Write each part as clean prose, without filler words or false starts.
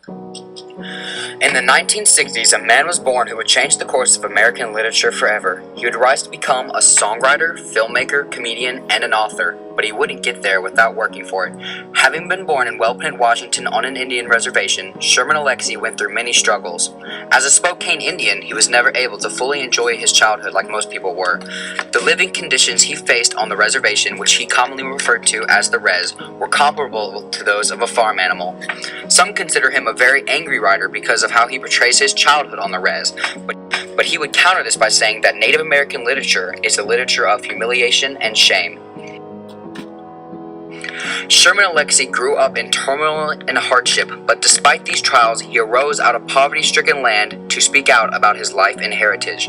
In the 1960s, a man was born who would change the course of American literature forever. He would rise to become a songwriter, filmmaker, comedian, and an author, but he wouldn't get there without working for it. Having been born in Wellpinit, Washington on an Indian reservation, Sherman Alexie went through many struggles. As a Spokane Indian, he was never able to fully enjoy his childhood like most people were. The living conditions he faced on the reservation, which he commonly referred to as the res, were comparable to those of a farm animal. Some consider him a very angry writer because of how he portrays his childhood on the res, but he would counter this by saying that Native American literature is a literature of humiliation and shame. Sherman Alexie grew up in turmoil and hardship, but despite these trials, he arose out of poverty-stricken land to speak out about his life and heritage.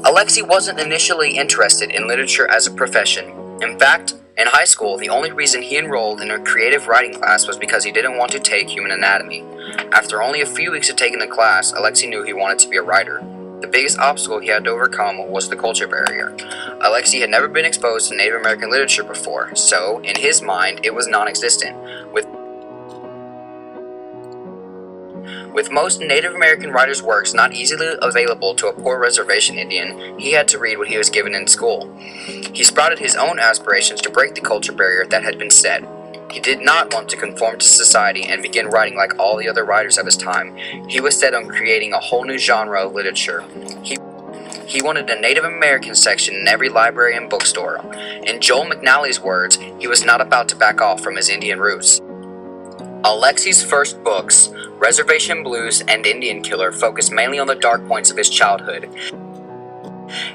Alexie wasn't initially interested in literature as a profession. In fact, in high school, the only reason he enrolled in a creative writing class was because he didn't want to take human anatomy. After only a few weeks of taking the class, Alexie knew he wanted to be a writer. The biggest obstacle he had to overcome was the culture barrier. Alexie had never been exposed to Native American literature before, so, in his mind, it was non-existent. With most Native American writers' works not easily available to a poor reservation Indian, he had to read what he was given in school. He sprouted his own aspirations to break the culture barrier that had been set. He did not want to conform to society and begin writing like all the other writers of his time. He was set on creating a whole new genre of literature. He wanted a Native American section in every library and bookstore. In Joel McNally's words, he was not about to back off from his Indian roots. Alexie's first books, Reservation Blues and Indian Killer, focus mainly on the dark points of his childhood.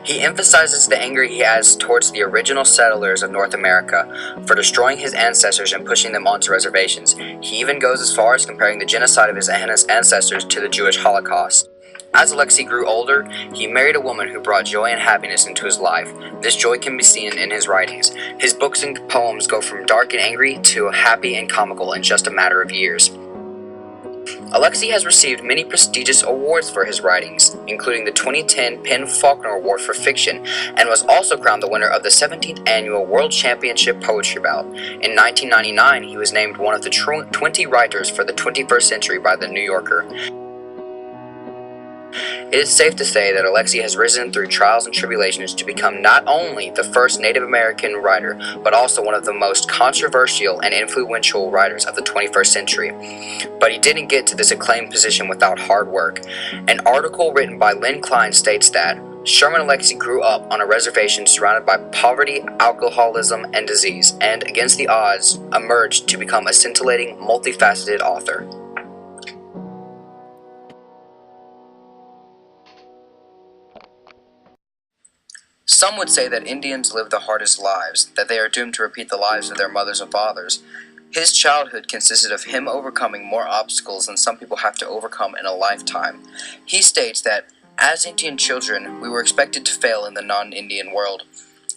He emphasizes the anger he has towards the original settlers of North America for destroying his ancestors and pushing them onto reservations. He even goes as far as comparing the genocide of his ancestors to the Jewish Holocaust. As Alexie grew older, he married a woman who brought joy and happiness into his life. This joy can be seen in his writings. His books and poems go from dark and angry to happy and comical in just a matter of years. Alexie has received many prestigious awards for his writings, including the 2010 PEN/Faulkner Award for Fiction, and was also crowned the winner of the 17th Annual World Championship Poetry Bout. In 1999, he was named one of the 20 writers for the 21st century by The New Yorker. It is safe to say that Alexie has risen through trials and tribulations to become not only the first Native American writer, but also one of the most controversial and influential writers of the 21st century. But he didn't get to this acclaimed position without hard work. An article written by Lynn Klein states that Sherman Alexie grew up on a reservation surrounded by poverty, alcoholism, and disease, and against the odds, emerged to become a scintillating, multifaceted author. Some would say that Indians live the hardest lives, that they are doomed to repeat the lives of their mothers and fathers. His childhood consisted of him overcoming more obstacles than some people have to overcome in a lifetime. He states that, as Indian children, we were expected to fail in the non-Indian world.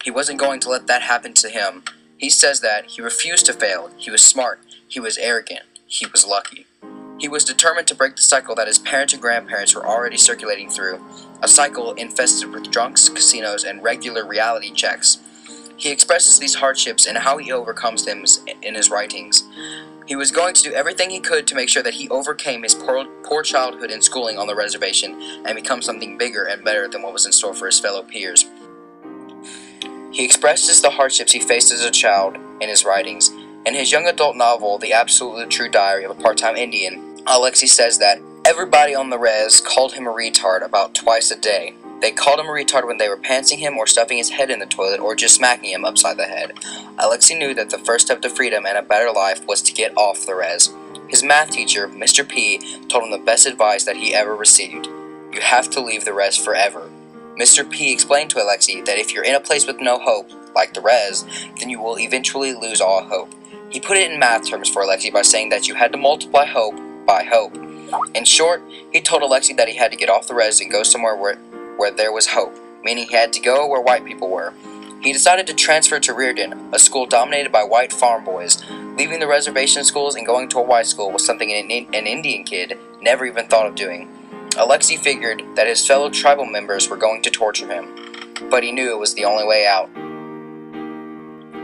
He wasn't going to let that happen to him. He says that he refused to fail. He was smart. He was arrogant. He was lucky. He was determined to break the cycle that his parents and grandparents were already circulating through, a cycle infested with drunks, casinos, and regular reality checks. He expresses these hardships and how he overcomes them in his writings. He was going to do everything he could to make sure that he overcame his poor childhood and schooling on the reservation and become something bigger and better than what was in store for his fellow peers. He expresses the hardships he faced as a child in his writings. In his young adult novel, The Absolutely True Diary of a Part-Time Indian, Alexie says that everybody on the res called him a retard about twice a day. They called him a retard when they were pantsing him or stuffing his head in the toilet or just smacking him upside the head. Alexie knew that the first step to freedom and a better life was to get off the res. His math teacher, Mr. P, told him the best advice that he ever received. You have to leave the res forever. Mr. P explained to Alexie that if you're in a place with no hope, like the res, then you will eventually lose all hope. He put it in math terms for Alexie by saying that you had to multiply hope by hope. In short, he told Alexie that he had to get off the res and go somewhere where there was hope, meaning he had to go where white people were. He decided to transfer to Reardon, a school dominated by white farm boys. Leaving the reservation schools and going to a white school was something an Indian kid never even thought of doing. Alexie figured that his fellow tribal members were going to torture him, but he knew it was the only way out.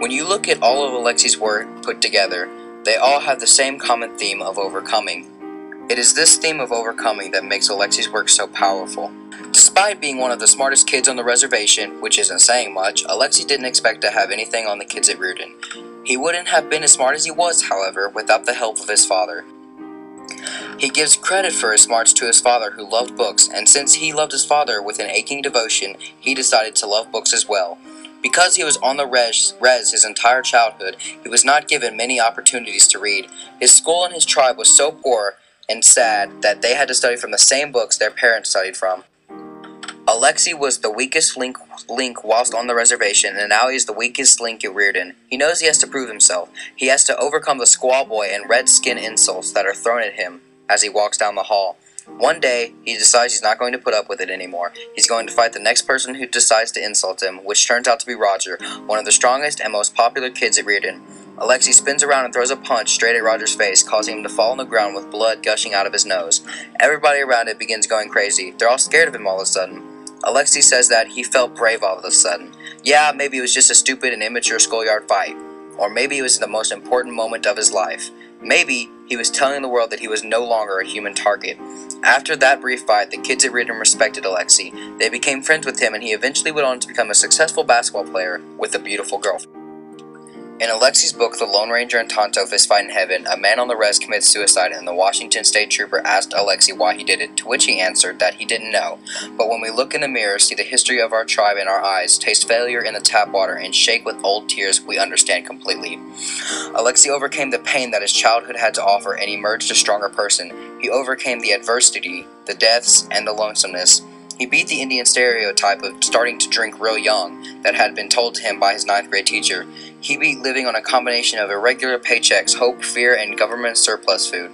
When you look at all of Alexie's work put together, They all have the same common theme of overcoming. It is this theme of overcoming that makes Alexie's work so powerful. Despite being one of the smartest kids on the reservation, which isn't saying much, Alexie didn't expect to have anything on the kids at Reardon. He wouldn't have been as smart as he was, however, without the help of his father. He gives credit for his smarts to his father, who loved books, and since he loved his father with an aching devotion, he decided to love books as well. Because he was on the res his entire childhood, he was not given many opportunities to read. His school and his tribe was so poor and sad that they had to study from the same books their parents studied from. Alexie was the weakest link whilst on the reservation, and now he is the weakest link at Reardon. He knows he has to prove himself. He has to overcome the squaw boy and red-skin insults that are thrown at him as he walks down the hall. One day, he decides he's not going to put up with it anymore. He's going to fight the next person who decides to insult him, which turns out to be Roger, one of the strongest and most popular kids at Reardon. Alexie spins around and throws a punch straight at Roger's face, causing him to fall on the ground with blood gushing out of his nose. Everybody around it begins going crazy. They're all scared of him all of a sudden. Alexie says that he felt brave all of a sudden. Yeah, maybe it was just a stupid and immature schoolyard fight. Or maybe it was the most important moment of his life. Maybe he was telling the world that he was no longer a human target. After that brief fight, the kids at Reardon respected Alexie. They became friends with him, and he eventually went on to become a successful basketball player with a beautiful girlfriend. In Alexie's book, The Lone Ranger and Tonto Fist Fight in Heaven, a man on the res commits suicide, and the Washington State Trooper asked Alexie why he did it, to which he answered that he didn't know. But when we look in the mirror, see the history of our tribe in our eyes, taste failure in the tap water, and shake with old tears, we understand completely. Alexie overcame the pain that his childhood had to offer and emerged a stronger person. He overcame the adversity, the deaths, and the lonesomeness. He beat the Indian stereotype of starting to drink real young that had been told to him by his 9th grade teacher. He beat living on a combination of irregular paychecks, hope, fear, and government surplus food.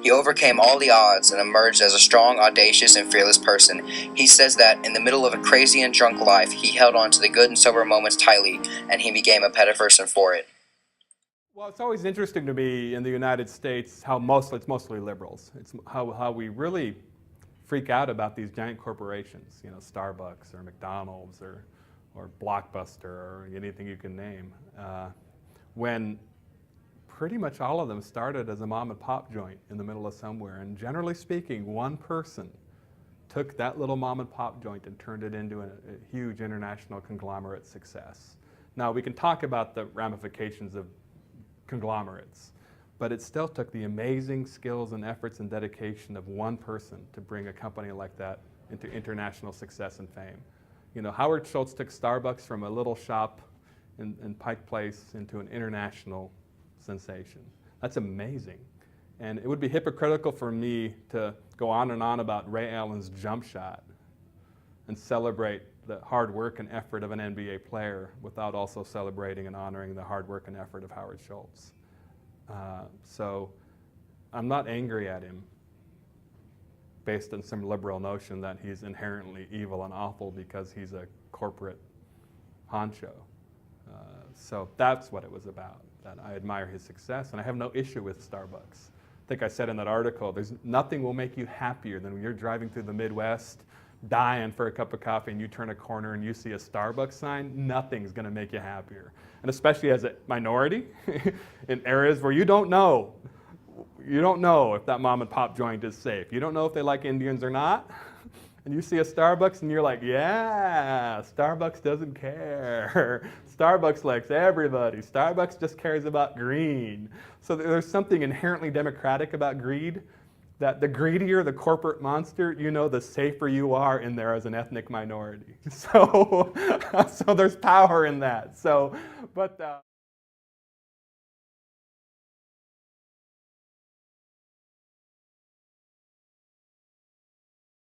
He overcame all the odds and emerged as a strong, audacious, and fearless person. He says that in the middle of a crazy and drunk life, he held on to the good and sober moments tightly, and he became a better person for it. Well, it's always interesting to me in the United States how it's mostly liberals. It's how we really freak out about these giant corporations, you know, Starbucks or McDonald's or Blockbuster or anything you can name, when pretty much all of them started as a mom and pop joint in the middle of somewhere. And generally speaking, one person took that little mom and pop joint and turned it into a huge international conglomerate success. Now, we can talk about the ramifications of conglomerates, but it still took the amazing skills and efforts and dedication of one person to bring a company like that into international success and fame. You know, Howard Schultz took Starbucks from a little shop in Pike Place into an international sensation. That's amazing. And it would be hypocritical for me to go on and on about Ray Allen's jump shot and celebrate the hard work and effort of an NBA player without also celebrating and honoring the hard work and effort of Howard Schultz. So I'm not angry at him based on some liberal notion that he's inherently evil and awful because he's a corporate honcho. So that's what it was about, that I admire his success, and I have no issue with Starbucks. I think I said in that article, there's nothing will make you happier than when you're driving through the Midwest, dying for a cup of coffee, and you turn a corner and you see a Starbucks sign. Nothing's going to make you happier. And especially as a minority in areas where you don't know if that mom and pop joint is safe. You don't know if they like Indians or not. And you see a Starbucks and you're like, yeah, Starbucks doesn't care. Starbucks likes everybody. Starbucks just cares about green. So there's something inherently democratic about greed, that the greedier the corporate monster, you know, the safer you are in there as an ethnic minority. So, so there's power in that. So, but.